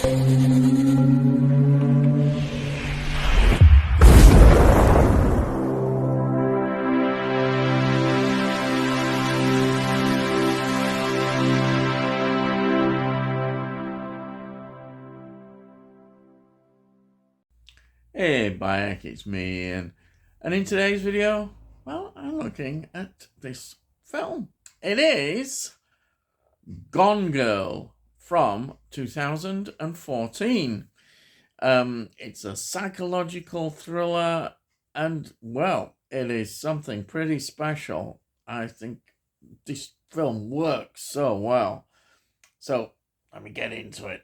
Hey Bayek, it's me Ian. And in today's video, well, I'm looking at this film. It is Gone Girl from 2014. It's a psychological thriller and, well, it is something pretty special. I think this film works so well. So, let me get into it.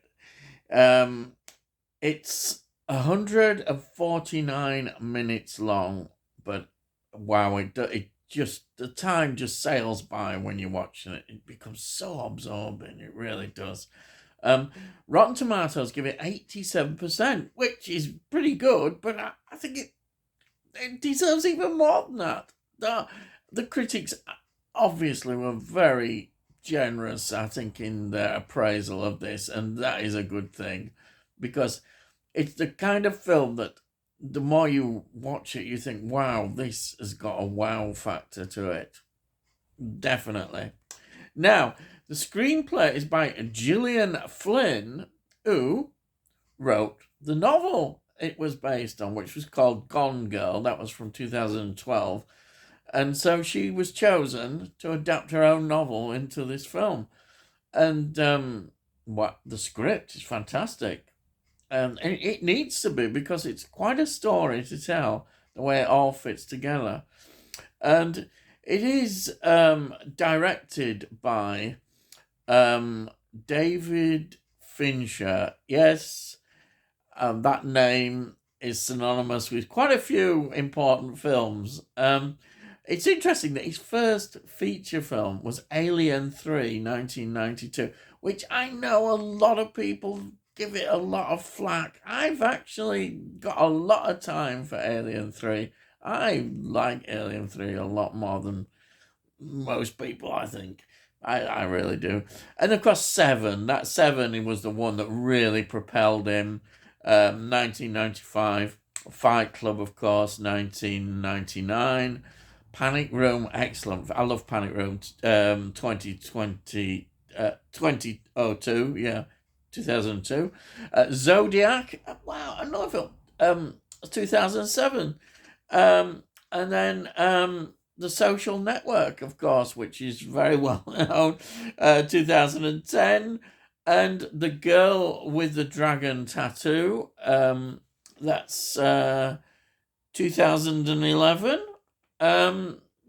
It's 149 minutes long, but wow, it just, the time just sails by when you're watching it. It becomes so absorbing, it really does. Rotten Tomatoes give it 87%, which is pretty good, but I think it deserves even more than that. The critics obviously were very generous, I think, in their appraisal of this, and that is a good thing, because it's the kind of film that the more you watch it, you think, wow, this has got a wow factor to it. Definitely. Now, the screenplay is by Gillian Flynn, who wrote the novel it was based on, which was called Gone Girl. That was from 2012. And so she was chosen to adapt her own novel into this film. And the script is fantastic. And it needs to be, because it's quite a story to tell, the way it all fits together. And it is directed by David Fincher. Yes, that name is synonymous with quite a few important films. It's interesting that his first feature film was Alien 3, 1992, which I know a lot of people give it a lot of flack. I've actually got a lot of time for Alien 3. I like Alien 3 a lot more than most people, I think. I really do. And of course, 7. That 7 was the one that really propelled him. 1995. Fight Club, of course, 1999. Panic Room, excellent. I love Panic Room. 2002, yeah. 2002. Zodiac, wow, another film. 2007. And then The Social Network, of course, which is very well known. 2010. And The Girl with the Dragon Tattoo. That's 2011.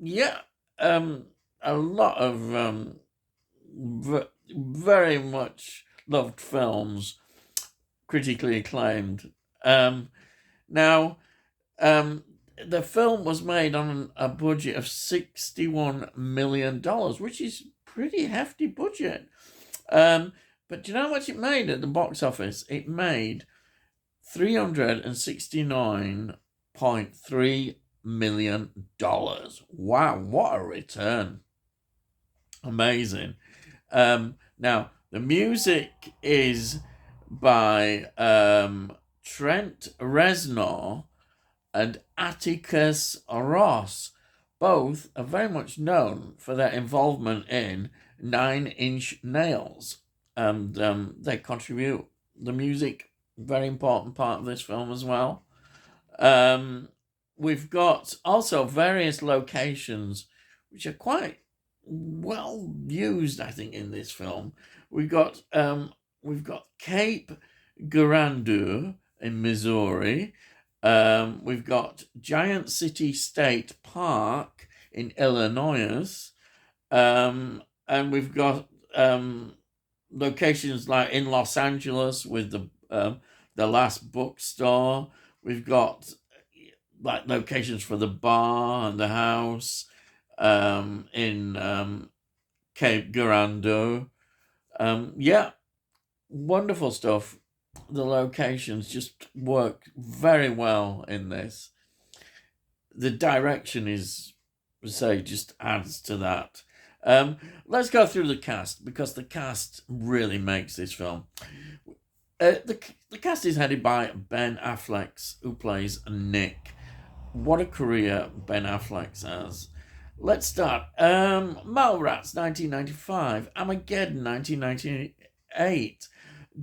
Yeah. A lot of very much loved films, critically acclaimed. Now, the film was made on a budget of $61 million, which is pretty hefty budget. But do you know how much it made at the box office? It made $369.3 million. Wow, what a return. Amazing. Now, the music is by Trent Reznor and Atticus Ross. Both are very much known for their involvement in 9 Inch Nails. And they contribute the music, very important part of this film as well. We've got also various locations which are quite well used, I think, in this film. We've got Cape Girardeau in Missouri. We've got Giant City State Park in Illinois. And we've got locations like in Los Angeles with the Last Bookstore. We've got like locations for the bar and the house in Cape Girardeau. Yeah, wonderful stuff. The locations just work very well in this. The direction is, say, just adds to that. Let's go through the cast, because the cast really makes this film. The cast is headed by Ben Affleck, who plays Nick. What a career Ben Affleck has. Let's start. Mallrats, 1995. Armageddon, 1998.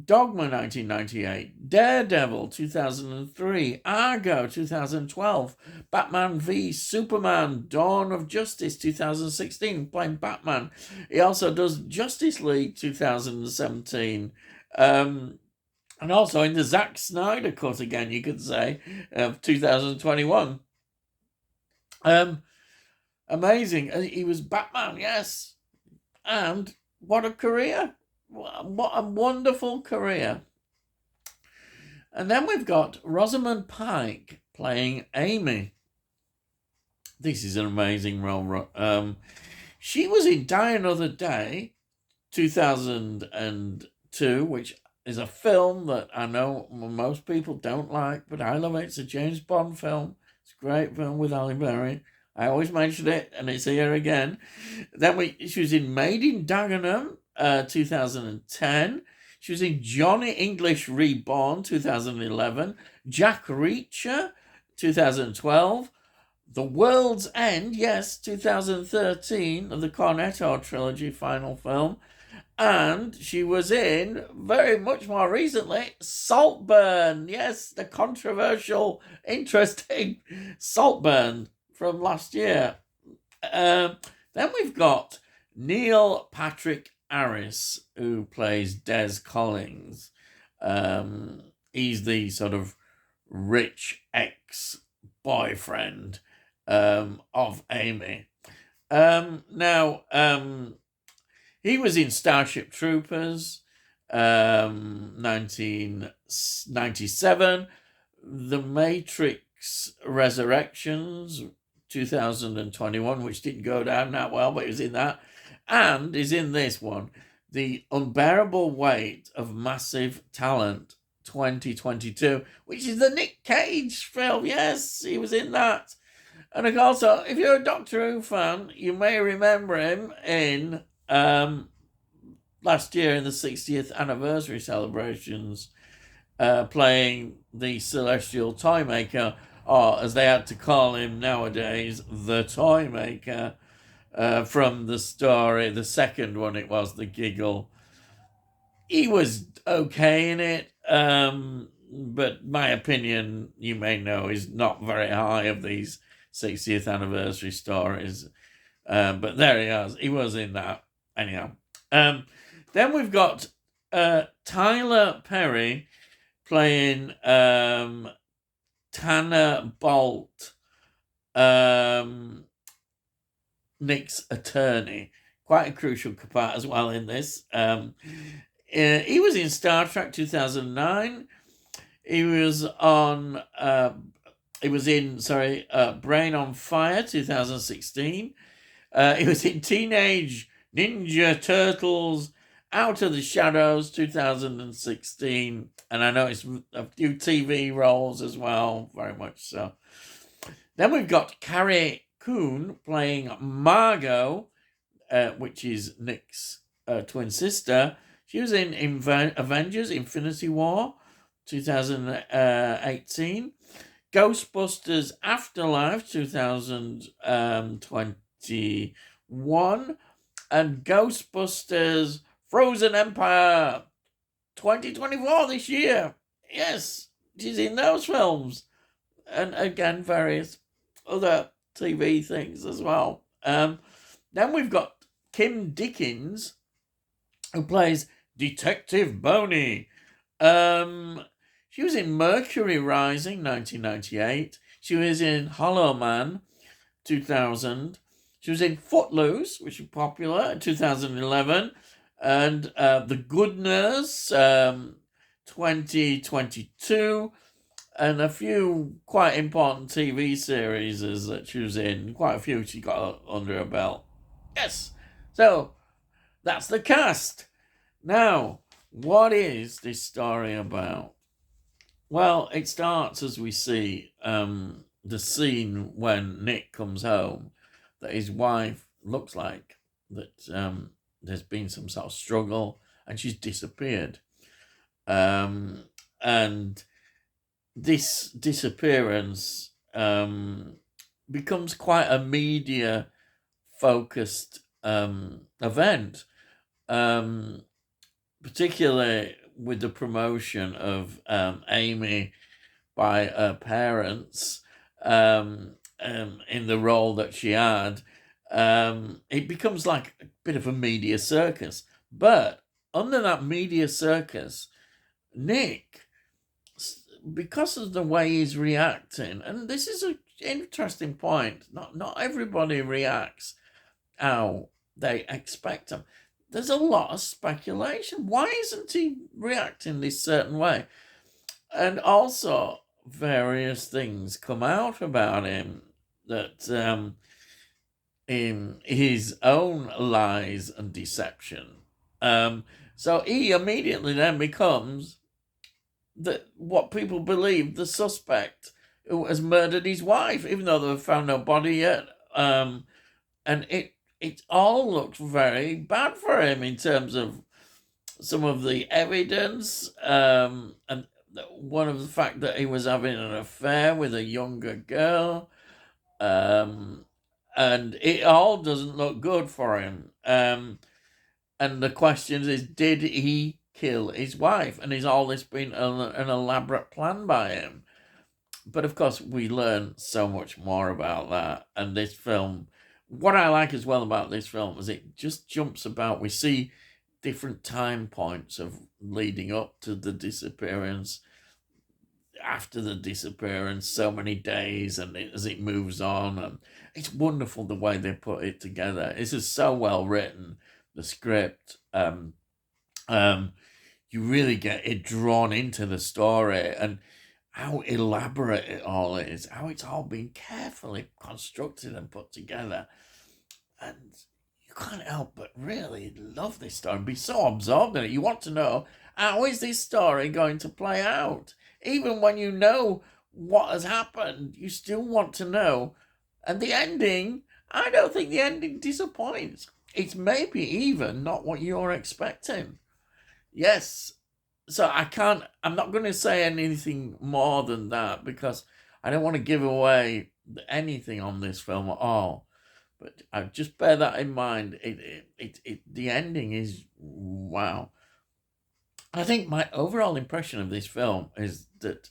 Dogma, 1998. Daredevil, 2003. Argo, 2012. Batman v Superman, Dawn of Justice, 2016, playing Batman. He also does Justice League, 2017. And also in the Zack Snyder cut again, you could say, of 2021. Amazing. He was Batman, yes. And what a career. What a wonderful career. And then we've got Rosamund Pike playing Amy. This is an amazing role. She was in Die Another Day, 2002, which is a film that I know most people don't like, but I love it. It's a James Bond film. It's a great film with Halle Berry. I always mention it, and it's here again. Then she was in Made in Dagenham, 2010. She was in Johnny English Reborn, 2011. Jack Reacher, 2012. The World's End, yes, 2013, of the Cornetto trilogy final film. And she was in, very much more recently, Saltburn. Yes, the controversial, interesting Saltburn from last year. Then we've got Neil Patrick Harris, who plays Des Collins. He's the sort of rich ex-boyfriend of Amy. He was in Starship Troopers, 1997, The Matrix Resurrections, 2021, which didn't go down that well, but he was in that, and is in this one, The Unbearable Weight of Massive Talent, 2022, which is the Nick Cage film. Yes, he was in that. And also, if you're a Doctor Who fan, you may remember him in last year in the 60th anniversary celebrations, playing the Celestial Toymaker, or as they had to call him nowadays, the Toymaker, from the story, the second one it was, The Giggle. He was okay in it, but my opinion, you may know, is not very high of these 60th anniversary stories. But there he is. He was in that. Anyhow. Then we've got Tyler Perry playing Tanner Bolt, Nick's attorney. Quite a crucial part as well in this. He was in Star Trek 2009. He was in Brain on Fire 2016. He was in Teenage Ninja Turtles Out of the Shadows 2016. And I noticed a few TV roles as well, very much so. Then we've got Carrie Coon playing Margot, which is Nick's twin sister. She was in Avengers Infinity War 2018. Ghostbusters Afterlife 2021. And Ghostbusters Frozen Empire 2024 this year. Yes, she's in those films. And again, various other TV things as well. Then we've got Kim Dickens, who plays Detective Boney. She was in Mercury Rising, 1998. She was in Hollow Man, 2000. She was in Footloose, which was popular, in 2011. And The Good Nurse, 2022. And a few quite important TV series that she was in. Quite a few she got under her belt. Yes. So, that's the cast. Now, what is this story about? Well, it starts as we see the scene when Nick comes home, that his wife looks like that there's been some sort of struggle and she's disappeared. And this disappearance becomes quite a media focused event, particularly with the promotion of Amy by her parents in the role that she had. It becomes like a bit of a media circus. But under that media circus, Nick, because of the way he's reacting, and this is an interesting point, not everybody reacts how they expect him. There's a lot of speculation. Why isn't he reacting this certain way? And also, various things come out about him that in his own lies and deception. So he immediately then becomes what people believe the suspect who has murdered his wife, even though they've found no body yet. And it all looks very bad for him in terms of some of the evidence, and one of the fact that he was having an affair with a younger girl, and it all doesn't look good for him. And the question is, did he kill his wife? And is all this been an elaborate plan by him? But of course, we learn so much more about that. And this film, what I like as well about this film is it just jumps about. We see different time points of leading up to the disappearance, after the disappearance, so many days, and as it moves on. And it's wonderful the way they put it together. This is so well written, the script. You really get it drawn into the story, and how elaborate it all is, how it's all been carefully constructed and put together. And you can't help but really love this story and be so absorbed in it. You want to know, how is this story going to play out? Even when you know what has happened, you still want to know. And the ending, I don't think the ending disappoints. It's maybe even not what you're expecting. Yes. So I'm not going to say anything more than that, because I don't want to give away anything on this film at all. But I just bear that in mind. The ending is wow. I think my overall impression of this film is that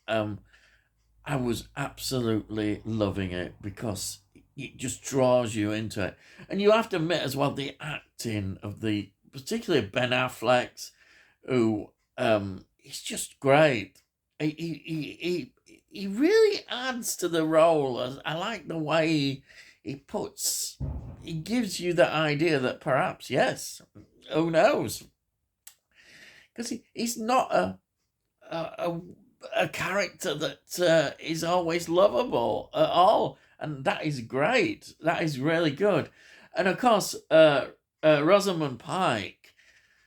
I was absolutely loving it, because it just draws you into it. And you have to admit as well, the acting of particularly Ben Affleck's, who he's just great. He really adds to the role. I like the way he gives you the idea that perhaps, yes, who knows? Because he's not a character that is always lovable at all, and that is great. That is really good. And of course, Rosamund Pike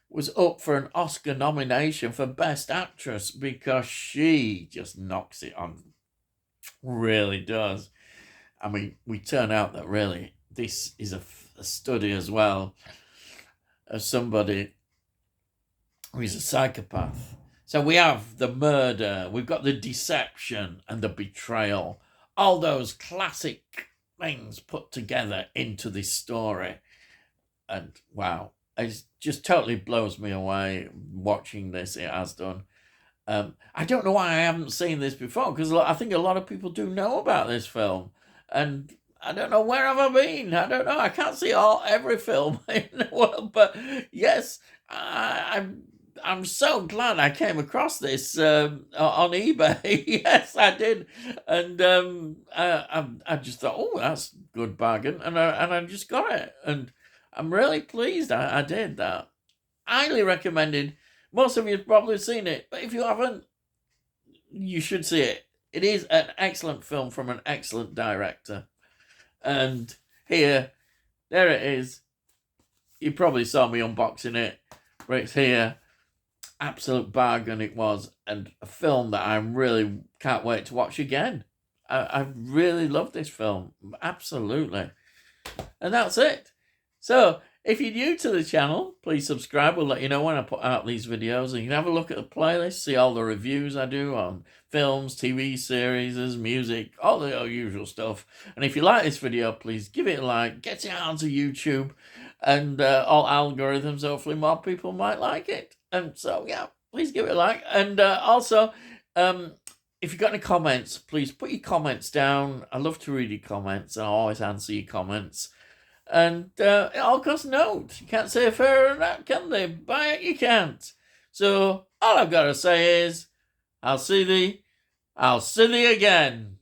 was up for an Oscar nomination for Best Actress, because she just knocks it on. Really does. I mean, we turn out that really this is a study as well of somebody who is a psychopath. So we have the murder, we've got the deception and the betrayal, all those classic things put together into this story. And wow, it just totally blows me away watching this. It has done. I don't know why I haven't seen this before, because I think a lot of people do know about this film, and I don't know, where have I been? I don't know. I can't see every film in the world, but yes, I'm so glad I came across this on eBay. Yes, I did, and I just thought, oh, that's a good bargain, and I just got it, and I'm really pleased I did that. Highly recommended. Most of you have probably seen it, but if you haven't, you should see it. It is an excellent film from an excellent director. And there it is. You probably saw me unboxing it, but it's here. Absolute bargain it was, and a film that I really can't wait to watch again. I really love this film, absolutely. And that's it. So, If you're new to the channel, please subscribe. We'll let you know when I put out these videos. And you can have a look at the playlist, see all the reviews I do on films, TV series, music, all the usual stuff. And if you like this video, please give it a like, get it onto YouTube, and all algorithms. Hopefully more people might like it. And so, yeah, please give it a like. And also, if you've got any comments, please put your comments down. I love to read your comments, and I always answer your comments. And it all costs note. You can't say fairer than that, can they? Buy it, you can't. So all I've got to say is, I'll see thee again.